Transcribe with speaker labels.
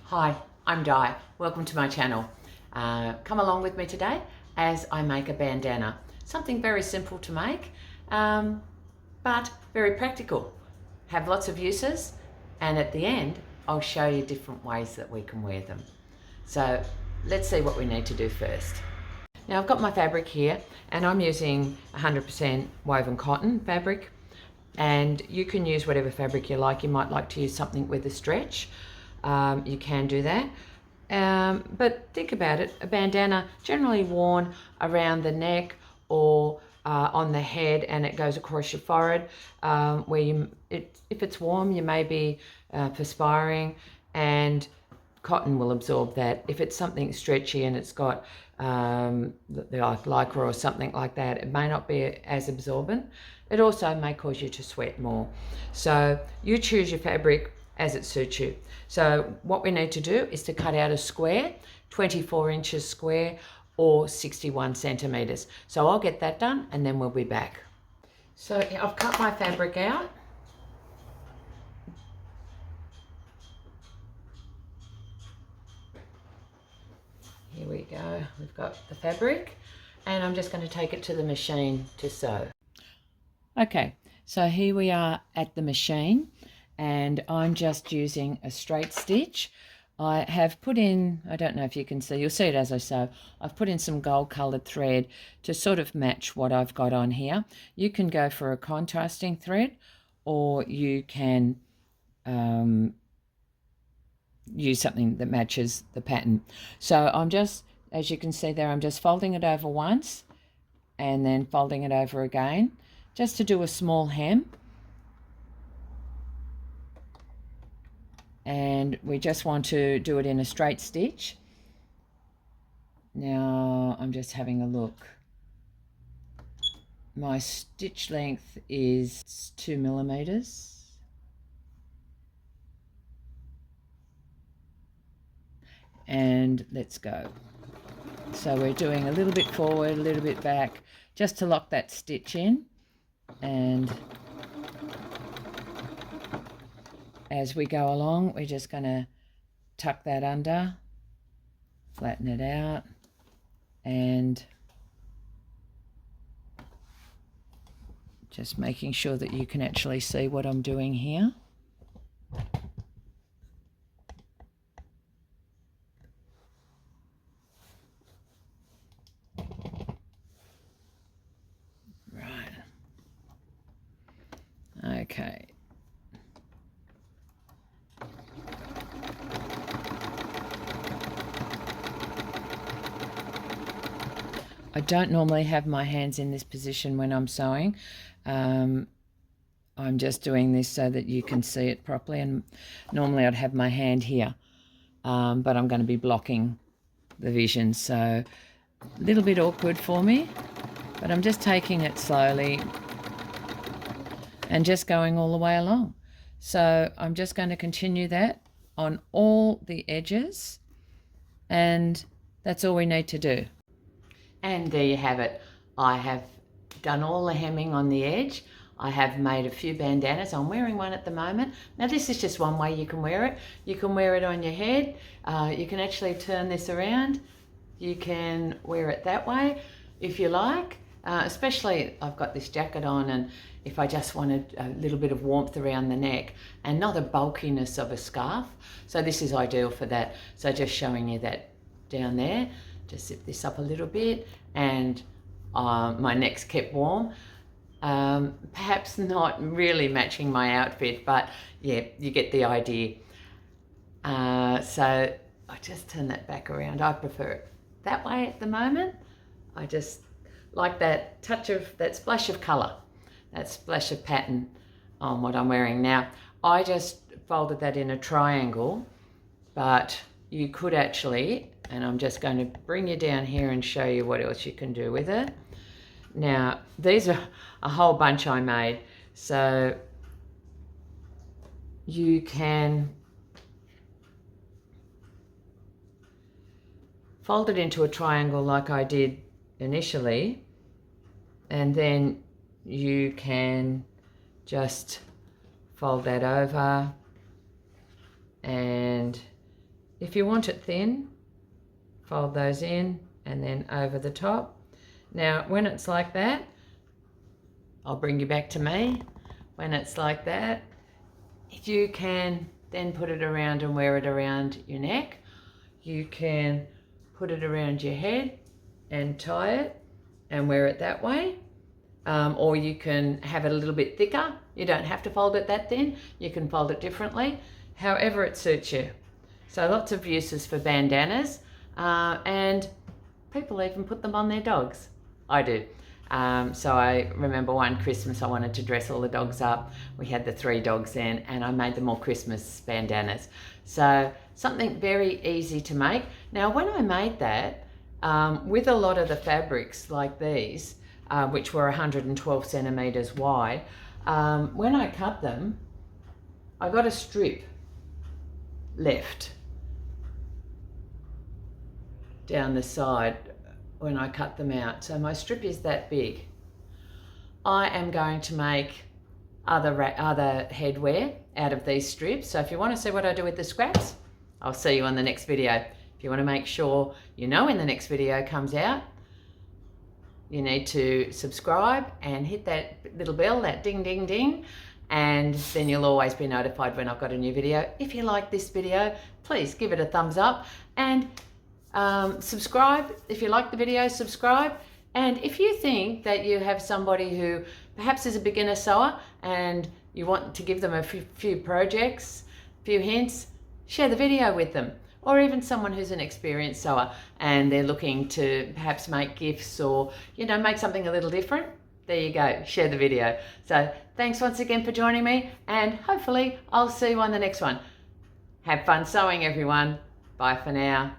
Speaker 1: Hi, I'm Di. Welcome to my channel. Come along with me today as I make a bandana. Something very simple to make, but very practical. Have lots of uses, and at the end, I'll show you different ways that we can wear them. So let's see what we need to do first. Now I've got my fabric here, and I'm using 100% woven cotton fabric, and you can use whatever fabric you like. You might like to use something with a stretch. You can do that. But think about it, a bandana generally worn around the neck or on the head, and it goes across your forehead where if it's warm, you may be perspiring, and cotton will absorb that. If it's something stretchy and it's got like lycra or something like that, it may not be as absorbent. It also may cause you to sweat more. So you choose your fabric as it suits you. So what we need to do is to cut out a square, 24 inches square or 61 centimeters. So I'll get that done and then we'll be back. So I've cut my fabric out. Here we go, we've got the fabric, and I'm just going to take it to the machine to sew. Okay, so here we are at the machine, and I'm just using a straight stitch. I have put in, I don't know if you can see, you'll see it as I sew, I've put in some gold coloured thread to sort of match what I've got on here. You can go for a contrasting thread, or you can use something that matches the pattern. So I'm just, as you can see there, I'm just folding it over once and then folding it over again just to do a small hem. And we just want to do it in a straight stitch. Now I'm just having a look. My stitch length is 2 millimeters. And let's go. So we're doing a little bit forward, a little bit back, just to lock that stitch in. And as we go along, we're just going to tuck that under, flatten it out, and just making sure that you can actually see what I'm doing here. Okay. I don't normally have my hands in this position when I'm sewing. I'm just doing this so that you can see it properly, and normally I'd have my hand here, but I'm going to be blocking the vision, so a little bit awkward for me, but I'm just taking it slowly and just going all the way along. So I'm just going to continue that on all the edges, and that's all we need to do. And there you have it. I have done all the hemming on the edge. I have made a few bandanas. I'm wearing one at the moment. Now this is just one way you can wear it. You can wear it on your head. You can actually turn this around. You can wear it that way if you like. Especially I've got this jacket on, and if I just wanted a little bit of warmth around the neck and not a bulkiness of a scarf. So this is ideal for that. So just showing you that down there. Just zip this up a little bit, and my neck's kept warm. Perhaps not really matching my outfit, but yeah, you get the idea. So I just turn that back around. I prefer it that way at the moment. I just like that touch of, that splash of colour, that splash of pattern on what I'm wearing. Now, I just folded that in a triangle, but you could actually, and I'm just going to bring you down here and show you what else you can do with it. Now, these are a whole bunch I made, so you can fold it into a triangle like I did initially, and then you can just fold that over and If you want it thin, fold those in and then over the top. Now, when it's like that, I'll bring you back to me. When it's like that, you can then put it around and wear it around your neck. You can put it around your head and tie it and wear it that way. Or you can have it a little bit thicker. You don't have to fold it that thin. You can fold it differently, however it suits you. So lots of uses for bandanas, and people even put them on their dogs. I do. So I remember one Christmas I wanted to dress all the dogs up. We had the 3 dogs then, and I made them all Christmas bandanas. So something very easy to make. Now when I made that, with a lot of the fabrics like these, which were 112 centimeters wide, when I cut them, I got a strip left down the side when I cut them out. So my strip is that big. I am going to make other headwear out of these strips. So if you want to see what I do with the scraps, I'll see you on the next video. If you want to make sure you know when the next video comes out, you need to subscribe and hit that little bell, that ding, ding, ding, and then you'll always be notified when I've got a new video. If you like this video, please give it a thumbs up and subscribe. If you like the video, subscribe. And if you think that you have somebody who perhaps is a beginner sewer and you want to give them a few projects, few hints, share the video with them. Or even someone who's an experienced sewer and they're looking to perhaps make gifts or, you know, make something a little different. There you go, share the video. So thanks once again for joining me, and hopefully I'll see you on the next one. Have fun sewing, everyone. Bye for now.